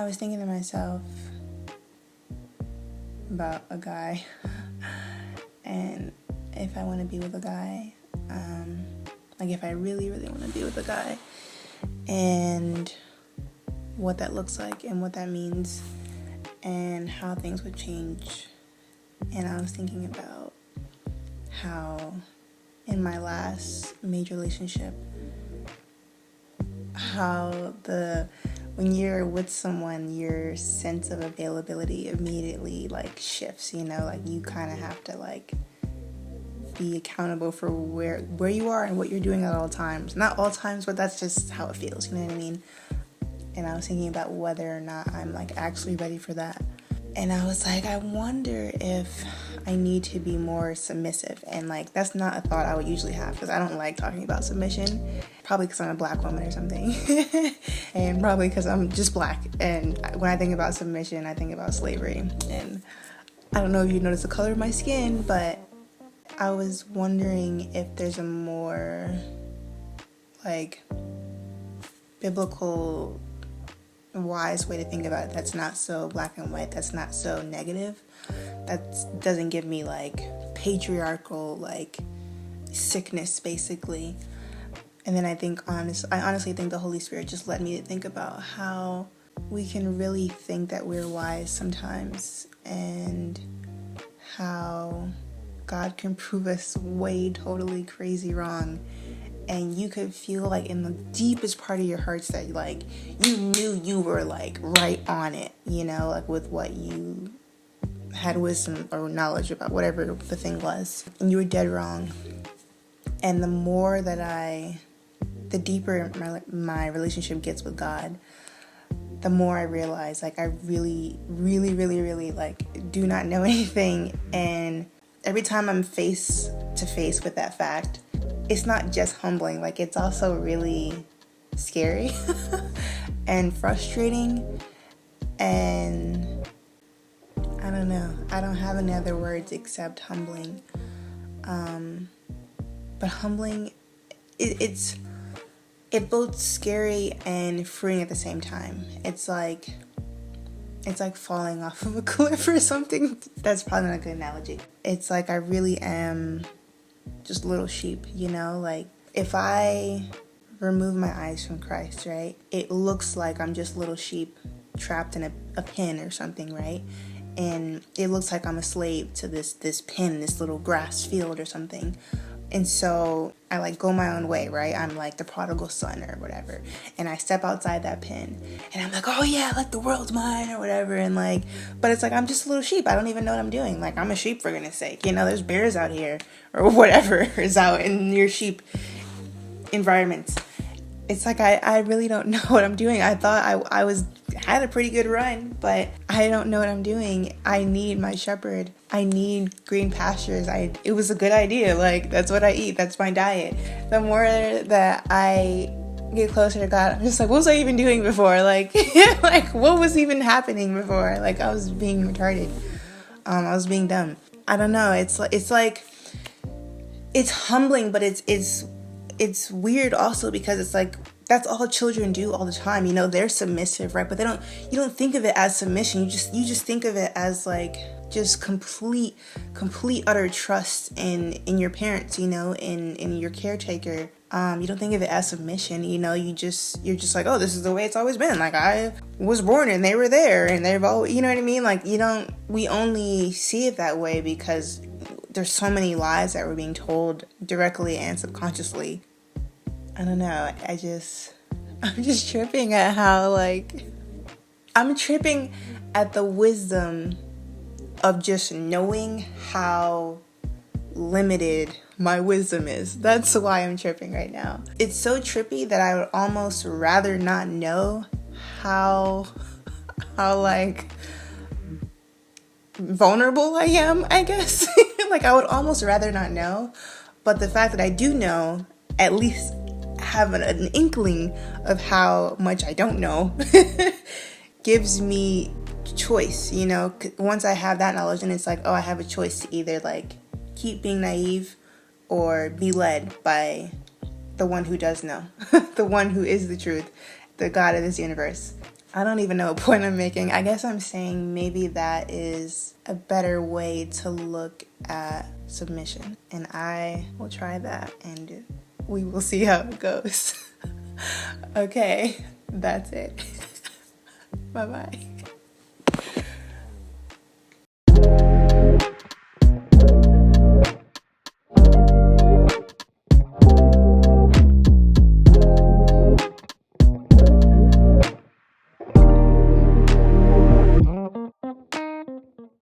I was thinking to myself about a guy and if I want to be with a guy, like if I really, really want to be with a guy, and what that looks like and what that means and how things would change. And I was thinking about how in my last major relationship, how when you're with someone, your sense of availability immediately like shifts, like you kind of have to like be accountable for where you are and what you're doing at all times. Not all times, but that's just how it feels, you know what I mean? And I was thinking about whether or not I'm like actually ready for that. And I was like, I wonder if I need to be more submissive. And like, that's not a thought I would usually have because I don't like talking about submission. Probably because I'm a black woman or something. And probably because I'm just black. And when I think about submission, I think about slavery. And I don't know if you notice the color of my skin, but I was wondering if there's a more like biblical wise way to think about it that's not so black and white, that's not so negative, that doesn't give me like patriarchal like sickness basically. And then I honestly think the Holy Spirit just led me to think about how we can really think that we're wise sometimes and how God can prove us way totally crazy wrong. And you could feel like in the deepest part of your hearts that like you knew you were like right on it, like with what you had wisdom or knowledge about, whatever the thing was, and you were dead wrong. And the deeper my relationship gets with God, the more I realize like I really, really, really, really like do not know anything. And every time I'm face to face with that fact, it's not just humbling, like it's also really scary and frustrating. And I don't know, I don't have any other words except humbling. But humbling, it's both scary and freeing at the same time. It's like falling off of a cliff or something. That's probably not a good analogy. It's like I really am just little sheep, like if I remove my eyes from Christ, right, it looks like I'm just little sheep trapped in a pen or something, right? And it looks like I'm a slave to this pen, this little grass field or something. And so I like go my own way, right? I'm like the prodigal son or whatever. And I step outside that pen and I'm like, oh yeah, like the world's mine or whatever. And like, but it's like, I'm just a little sheep. I don't even know what I'm doing. Like I'm a sheep for goodness sake. There's bears out here or whatever is out in your sheep environments. It's like, I really don't know what I'm doing. I thought I had a pretty good run, but I don't know what I'm doing. I need my shepherd. I need green pastures. It was a good idea. Like, that's what I eat. That's my diet. The more that I get closer to God, I'm just like, what was I even doing before? Like, like what was even happening before? Like, I was being retarded. I was being dumb. I don't know. It's like, it's humbling, but it's weird also because it's like, that's all children do all the time. They're submissive, right? But you don't think of it as submission. You just think of it as like just complete utter trust in your parents, in your caretaker. You don't think of it as submission, you're just like, oh, this is the way it's always been. Like I was born and they were there and they've always, you know what I mean? Like we only see it that way because there's so many lies that we're being told directly and subconsciously. I don't know. I'm just tripping at how I'm tripping at the wisdom of just knowing how limited my wisdom is. That's why I'm tripping right now. It's so trippy that I would almost rather not know how like vulnerable I am, I guess. Like I would almost rather not know. But the fact that I do know, at least have an inkling of how much I don't know, gives me choice, once I have that knowledge, and it's like, oh, I have a choice to either like keep being naive or be led by the one who does know, the one who is the truth, the God of this universe. I don't even know what point I'm making. I guess I'm saying maybe that is a better way to look at submission. And I will try that and we will see how it goes. Okay, that's it. Bye-bye.